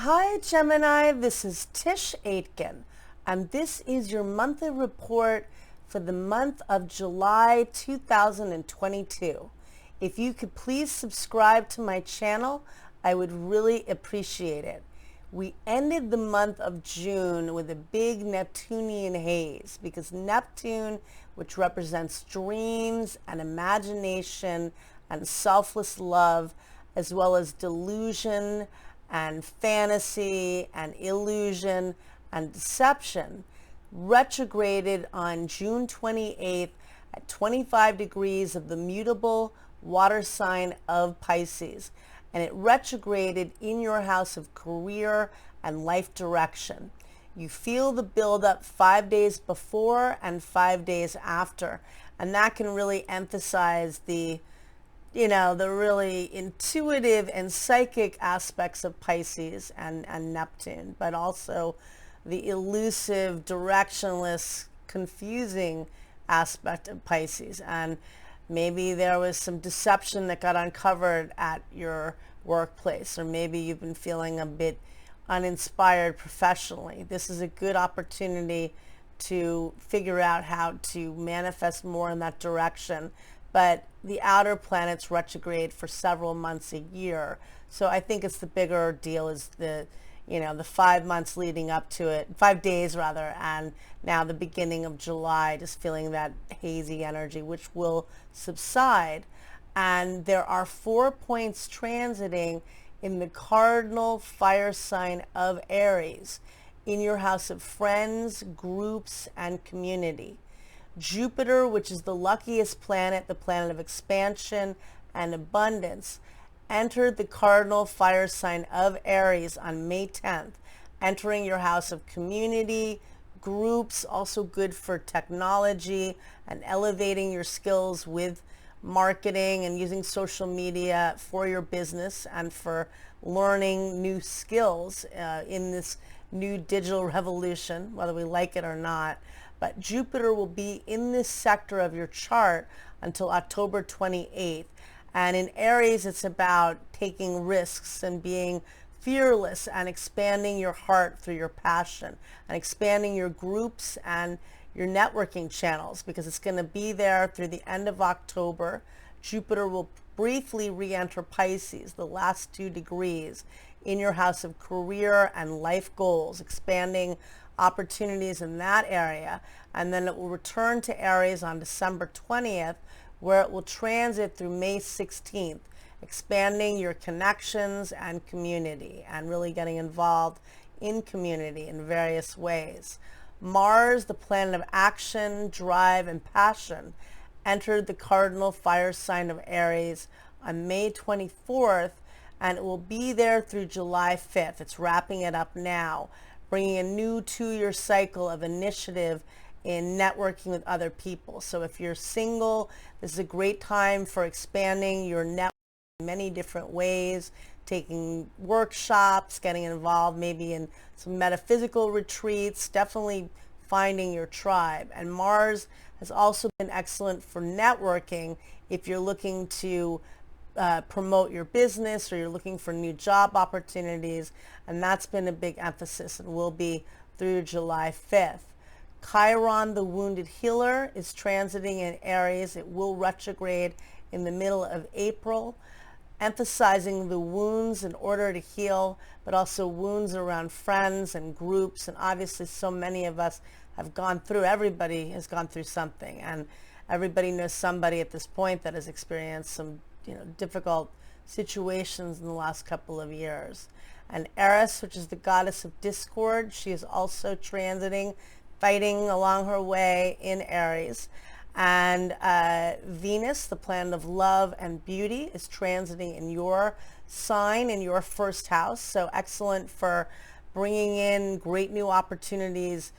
Hi Gemini, this is Tisch Aitken, and this is your monthly report for the month of July 2022. If you could please subscribe to my channel, I would really appreciate it. We ended the month of June with a big Neptunian haze because Neptune, which represents dreams and imagination and selfless love, as well as delusion and fantasy and illusion and deception, retrograded on June 28th at 25 degrees of the mutable water sign of Pisces. And it retrograded in your house of career and life direction. You feel the buildup 5 days before and 5 days after. And that can really emphasize the really intuitive and psychic aspects of Pisces and Neptune, but also the elusive, directionless, confusing aspect of Pisces. And maybe there was some deception that got uncovered at your workplace, or maybe you've been feeling a bit uninspired professionally. This is a good opportunity to figure out how to manifest more in that direction. But the outer planets retrograde for several months a year. So I think it's the bigger deal is the 5 months leading up to it, 5 days rather, and now the beginning of July, just feeling that hazy energy, which will subside. And there are 4 points transiting in the cardinal fire sign of Aries, in your house of friends, groups, and community. Jupiter, which is the luckiest planet, the planet of expansion and abundance, entered the cardinal fire sign of Aries on May 10th, entering your house of community, groups, also good for technology and elevating your skills with marketing and using social media for your business and for learning new skills in this new digital revolution, whether we like it or not. But Jupiter will be in this sector of your chart until October 28th. And in Aries, it's about taking risks and being fearless and expanding your heart through your passion and expanding your groups and your networking channels, because it's going to be there through the end of October. Jupiter will briefly re-enter Pisces, the last 2 degrees, in your house of career and life goals, expanding opportunities in that area. And then it will return to Aries on December 20th, where it will transit through May 16th, expanding your connections and community and really getting involved in community in various ways. Mars, the planet of action, drive, and passion, entered the cardinal fire sign of Aries on May 24th, and it will be there through July 5th. It's wrapping it up now, bringing a new 2-year cycle of initiative in networking with other people. So if you're single, this is a great time for expanding your network in many different ways, taking workshops, getting involved maybe in some metaphysical retreats, definitely finding your tribe. And Mars has also been excellent for networking if you're looking to promote your business or you're looking for new job opportunities, and that's been a big emphasis and will be through July 5th. Chiron, the wounded healer, is transiting in Aries. It will retrograde in the middle of April, emphasizing the wounds in order to heal, but also wounds around friends and groups. And obviously so many of us have gone through, everybody has gone through something, and everybody knows somebody at this point that has experienced some difficult situations in the last couple of years. And Eris, which is the goddess of discord, she is also transiting, fighting along her way in Aries. And Venus, the planet of love and beauty, is transiting in your sign, in your first house. So excellent for bringing in great new opportunities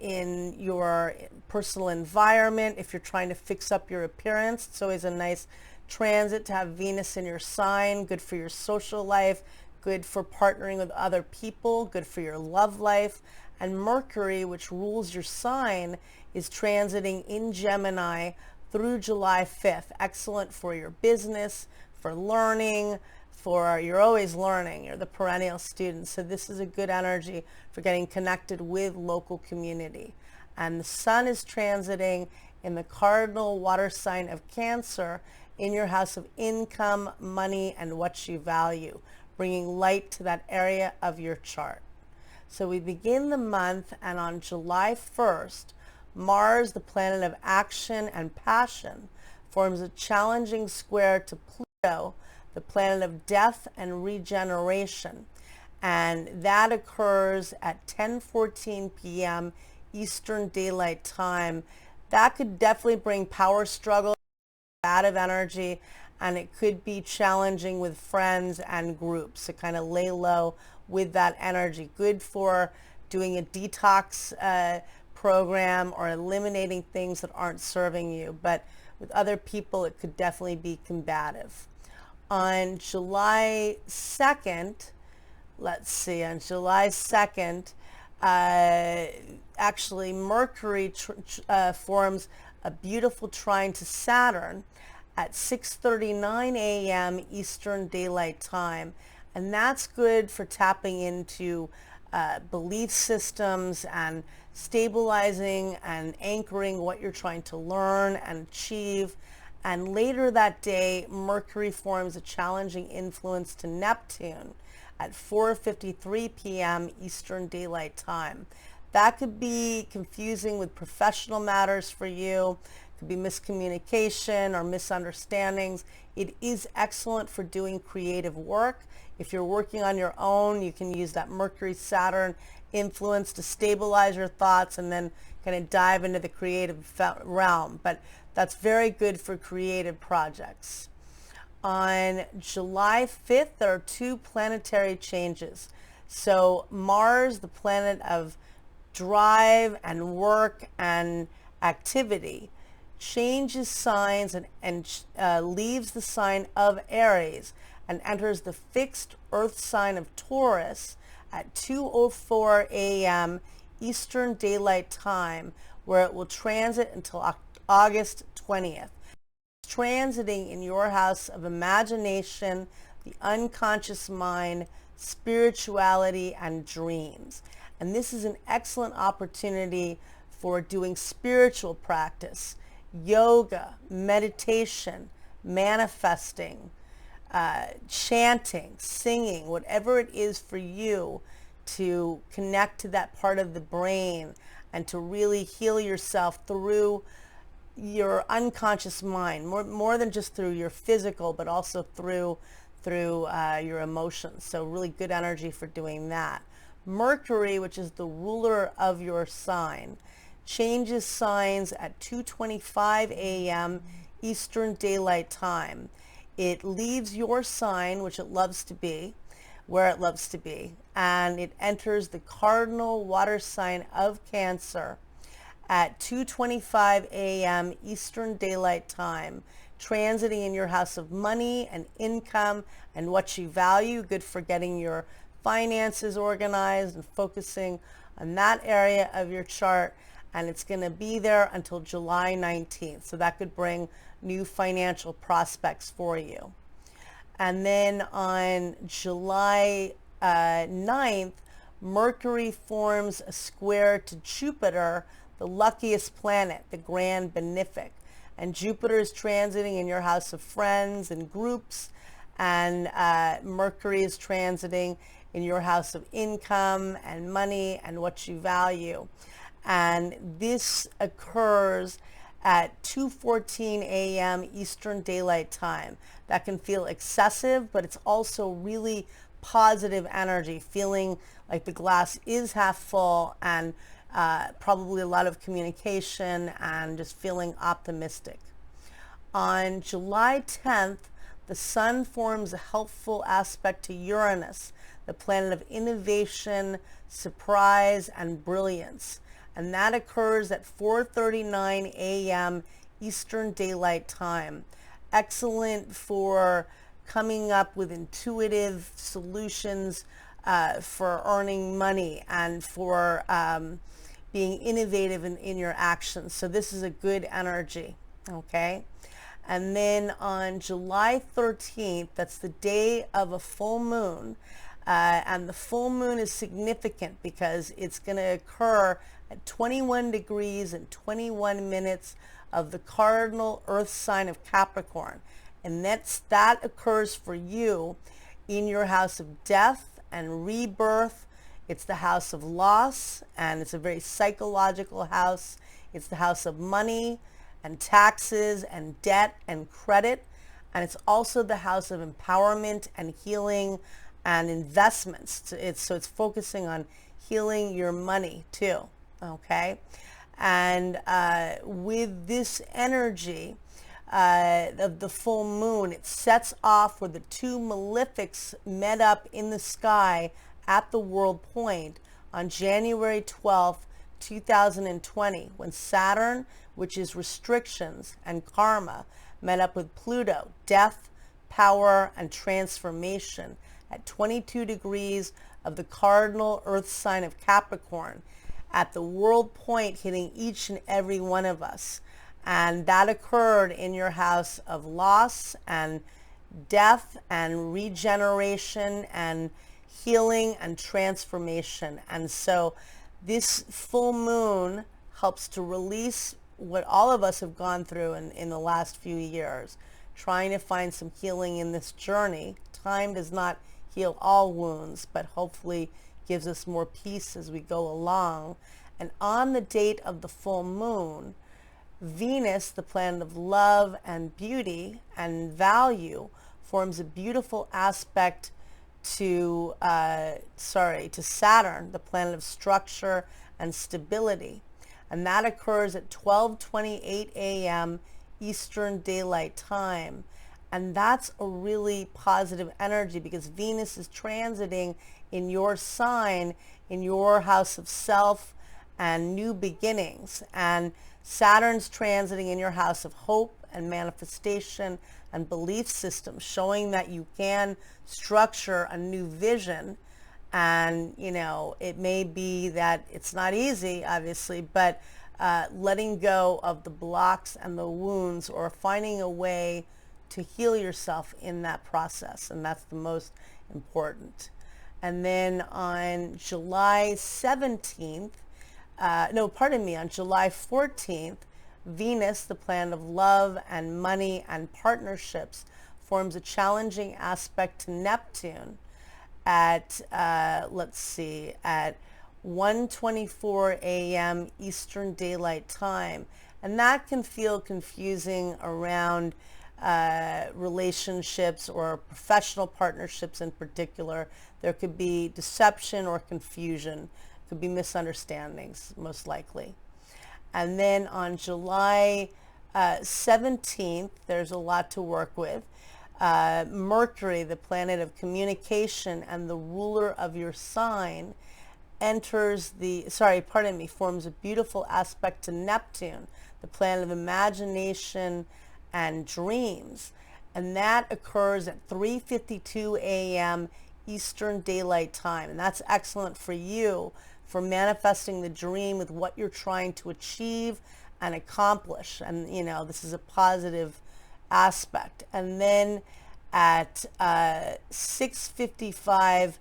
in your personal environment. If you're trying to fix up your appearance, it's always a nice transit to have Venus in your sign. Good for your social life, good for partnering with other people, good for your love life. And Mercury, which rules your sign, is transiting in Gemini through July 5th. Excellent for your business, for learning, you're always learning, you're the perennial student, so this is a good energy for getting connected with local community. And the sun is transiting in the cardinal water sign of Cancer in your house of income, money, and what you value, bringing light to that area of your chart. So we begin the month, and on July 1st, Mars, the planet of action and passion, forms a challenging square to Pluto, the planet of death and regeneration. And that occurs at 10:14 p.m. Eastern Daylight Time. That could definitely bring power struggle, out of energy, and it could be challenging with friends and groups. So kind of lay low with that energy. Good for doing a detox program or eliminating things that aren't serving you. But with other people, it could definitely be combative. On July 2nd, let's see, on July 2nd, actually Mercury forms a beautiful trine to Saturn at 6:39 a.m. Eastern Daylight Time. And that's good for tapping into belief systems and stabilizing and anchoring what you're trying to learn and achieve. And later that day, Mercury forms a challenging influence to Neptune at 4:53 p.m. Eastern Daylight Time. That could be confusing with professional matters for you. It could be miscommunication or misunderstandings. It is excellent for doing creative work. If you're working on your own, you can use that Mercury-Saturn influence to stabilize your thoughts and then kind of dive into the creative realm. But that's very good for creative projects. On July 5th, there are two planetary changes. So Mars, the planet of drive and work and activity, changes signs and leaves the sign of Aries and enters the fixed earth sign of Taurus at 2:04 a.m. Eastern Daylight Time, where it will transit until August 20th. It's transiting in your house of imagination, the unconscious mind, spirituality, and dreams. And this is an excellent opportunity for doing spiritual practice, yoga, meditation, manifesting, chanting, singing, whatever it is for you to connect to that part of the brain and to really heal yourself through your unconscious mind, more than just through your physical, but also through your emotions. So really good energy for doing that. Mercury, which is the ruler of your sign, changes signs at 2:25 a.m. Eastern Daylight Time. It leaves your sign, which it loves to be, where it loves to be, and it enters the cardinal water sign of Cancer at 2:25 a.m. Eastern Daylight Time, transiting in your house of money and income and what you value. Good for getting your finances organized and focusing on that area of your chart. And it's going to be there until July 19th. So that could bring new financial prospects for you. And then on July 9th, Mercury forms a square to Jupiter, the luckiest planet, the grand benefic. And Jupiter is transiting in your house of friends and groups. And Mercury is transiting in your house of income and money and what you value. And this occurs at 2:14 a.m. Eastern Daylight Time. That can feel excessive, but it's also really positive energy, feeling like the glass is half full, and probably a lot of communication and just feeling optimistic. On July 10th, the sun forms a helpful aspect to Uranus, the planet of innovation, surprise, and brilliance. And that occurs at 4:39 a.m. Eastern Daylight Time. Excellent for coming up with intuitive solutions for earning money and for being innovative in your actions. So this is a good energy, okay? And then on July 13th, that's the day of a full moon. And the full moon is significant because it's going to occur at 21 degrees and 21 minutes of the cardinal earth sign of Capricorn. And that occurs for you in your house of death and rebirth. It's the house of loss, and it's a very psychological house. It's the house of money and taxes and debt and credit. And it's also the house of empowerment and healing and investments. So it's focusing on healing your money too, okay? And with this energy of the full moon, it sets off where the two malefics met up in the sky at the world point on January 12th, 2020, when Saturn, which is restrictions and karma, met up with Pluto, death, power, and transformation, at 22 degrees of the cardinal earth sign of Capricorn, at the world point, hitting each and every one of us. And that occurred in your house of loss and death and regeneration and healing and transformation. And so this full moon helps to release what all of us have gone through in the last few years, trying to find some healing in this journey. Time does not heal all wounds, but hopefully gives us more peace as we go along. And on the date of the full moon, Venus, the planet of love and beauty and value, forms a beautiful aspect to Saturn, the planet of structure and stability. And that occurs at 12:28 a.m. Eastern Daylight Time. And that's a really positive energy because Venus is transiting in your sign, in your house of self and new beginnings. And Saturn's transiting in your house of hope and manifestation and belief system, showing that you can structure a new vision. And, you know, it may be that it's not easy, obviously, but letting go of the blocks and the wounds, or finding a way to heal yourself in that process. And that's the most important. And then on July 17th, on July 14th, Venus, the planet of love and money and partnerships, forms a challenging aspect to Neptune at, at 1:24 a.m. Eastern Daylight Time. And that can feel confusing around relationships or professional partnerships in particular. There could be deception or confusion. Could be misunderstandings, most likely. And then on July 17th, there's a lot to work with. Mercury, the planet of communication and the ruler of your sign, forms a beautiful aspect to Neptune, the planet of imagination and dreams. And that occurs at 3:52 a.m. Eastern Daylight Time. And that's excellent for you for manifesting the dream with what you're trying to achieve and accomplish. And, you know, this is a positive aspect. And then at 6:55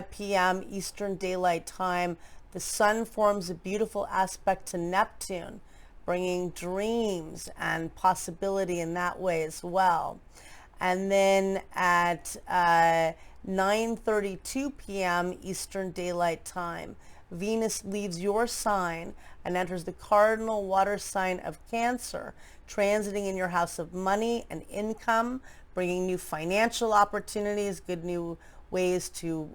p.m. Eastern Daylight Time, the sun forms a beautiful aspect to Neptune, bringing dreams and possibility in that way as well. And then at 9:32 p.m. Eastern Daylight Time, Venus leaves your sign and enters the cardinal water sign of Cancer, transiting in your house of money and income, bringing new financial opportunities, good new ways to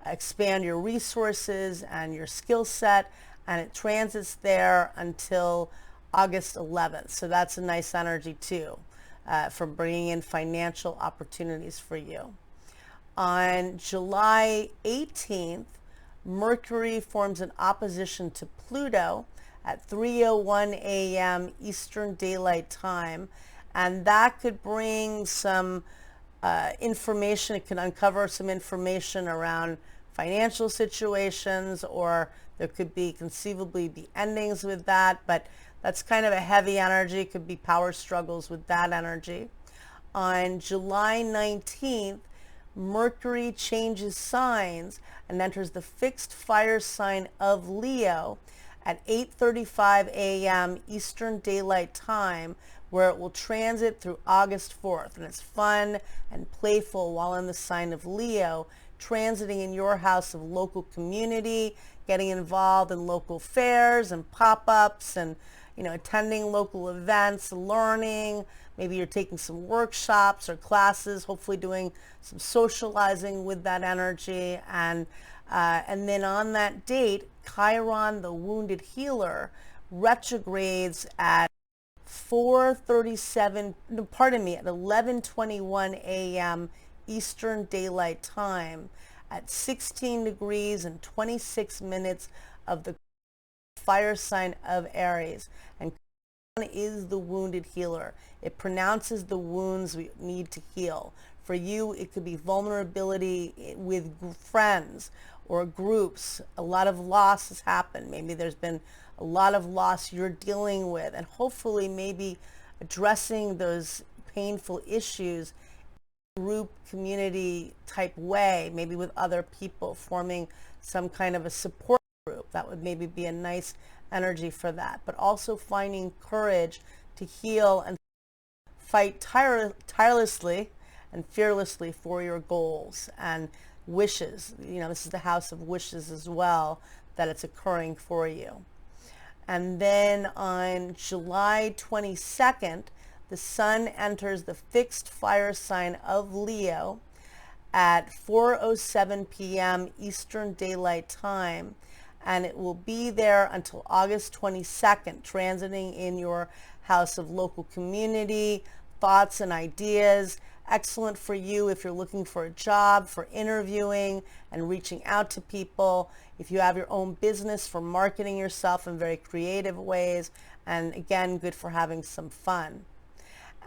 expand your resources and your skill set. And it transits there until August 11th. So that's a nice energy too, for bringing in financial opportunities for you. On July 18th, Mercury forms an opposition to Pluto at 3:01 a.m. Eastern Daylight Time, and that could bring some information. It can uncover some information around financial situations, or there could be conceivably be endings with that, but that's kind of a heavy energy. Could be power struggles with that energy. On July 19th, Mercury changes signs and enters the fixed fire sign of Leo at 8:35 a.m. Eastern Daylight Time, where it will transit through August 4th. And it's fun and playful while in the sign of Leo, transiting in your house of local community, getting involved in local fairs and pop-ups, and attending local events, learning. Maybe you're taking some workshops or classes, hopefully doing some socializing with that energy. And then on that date, Chiron, the wounded healer, retrogrades at 11:21 a.m. Eastern Daylight Time at 16 degrees and 26 minutes of the fire sign of Aries. And Chiron is the wounded healer. It pronounces the wounds we need to heal. For you, it could be vulnerability with friends or groups. A lot of loss has happened. Maybe there's been a lot of loss you're dealing with, and hopefully maybe addressing those painful issues in a group, community type way, maybe with other people, forming some kind of a support group. That would maybe be a nice energy for that. But also finding courage to heal and fight tirelessly and fearlessly for your goals and wishes. This is the house of wishes as well, that it's occurring for you. And then on July 22nd, the sun enters the fixed fire sign of Leo at 4:07 p.m. Eastern Daylight Time, and it will be there until August 22nd, transiting in your house of local community, thoughts and ideas. Excellent for you if you're looking for a job, for interviewing and reaching out to people. If you have your own business, for marketing yourself in very creative ways. And again, good for having some fun.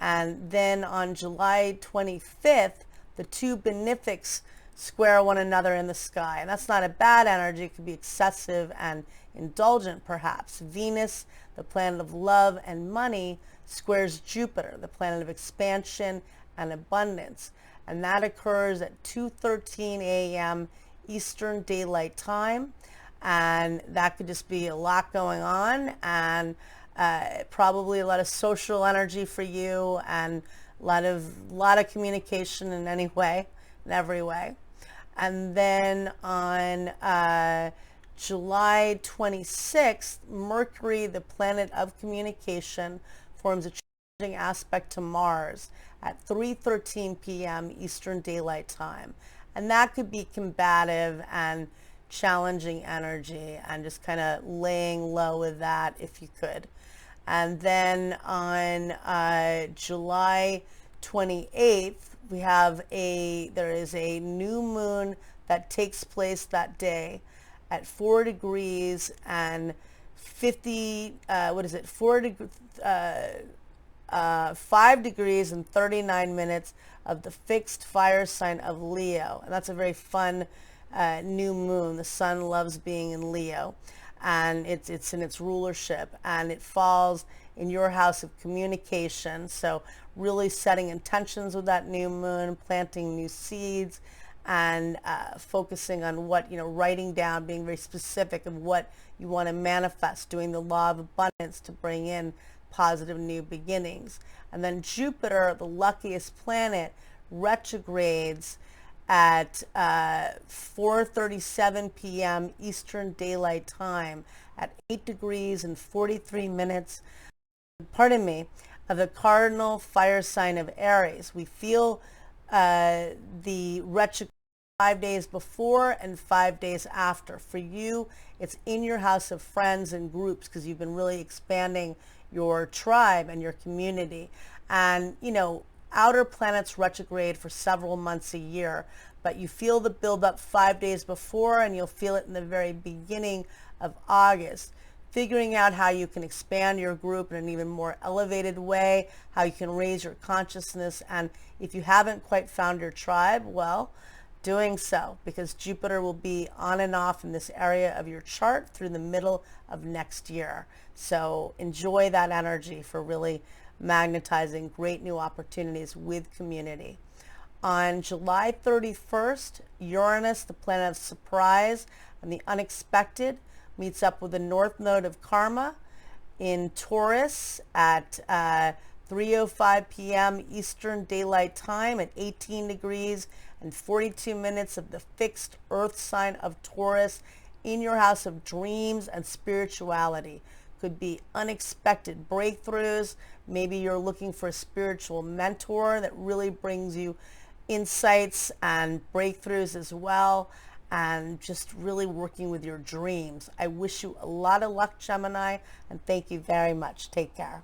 And then on July 25th, the two benefics square one another in the sky. And that's not a bad energy. It could be excessive and indulgent, perhaps. Venus, the planet of love and money, squares Jupiter, the planet of expansion and abundance. And that occurs at 2:13 a.m. Eastern Daylight Time. And that could just be a lot going on, and probably a lot of social energy for you, and a lot of communication in any way, in every way. And then on July 26th, Mercury, the planet of communication, forms a challenging aspect to Mars at 3:13 p.m. Eastern Daylight Time. And that could be combative and challenging energy, and just kind of laying low with that if you could. And then on July 28th, there is a new moon that takes place that day at 4 degrees and 5 degrees and 39 minutes of the fixed fire sign of Leo. And that's a very fun new moon. The sun loves being in Leo, and it's in its rulership, and it falls in your house of communication. So really setting intentions with that new moon, planting new seeds, and focusing on what, writing down, being very specific of what you want to manifest, doing the law of abundance to bring in positive new beginnings. And then Jupiter, the luckiest planet, retrogrades at 4:37 p.m. Eastern Daylight Time at 8 degrees and 43 minutes, of the Cardinal fire sign of Aries. We feel the retrograde 5 days before and 5 days after. For you, it's in your house of friends and groups, because you've been really expanding your tribe and your community. And, outer planets retrograde for several months a year, but you feel the buildup 5 days before, and you'll feel it in the very beginning of August. Figuring out how you can expand your group in an even more elevated way, how you can raise your consciousness. And if you haven't quite found your tribe, well, doing so, because Jupiter will be on and off in this area of your chart through the middle of next year. So enjoy that energy for really magnetizing great new opportunities with community. On July 31st, Uranus, the planet of surprise and the unexpected, meets up with the North Node of Karma in Taurus at 3:05 p.m. Eastern Daylight Time at 18 degrees and 42 minutes of the fixed Earth sign of Taurus in your house of dreams and spirituality. Could be unexpected breakthroughs. Maybe you're looking for a spiritual mentor that really brings you insights and breakthroughs as well, and just really working with your dreams. I wish you a lot of luck, Gemini, and thank you very much. Take care.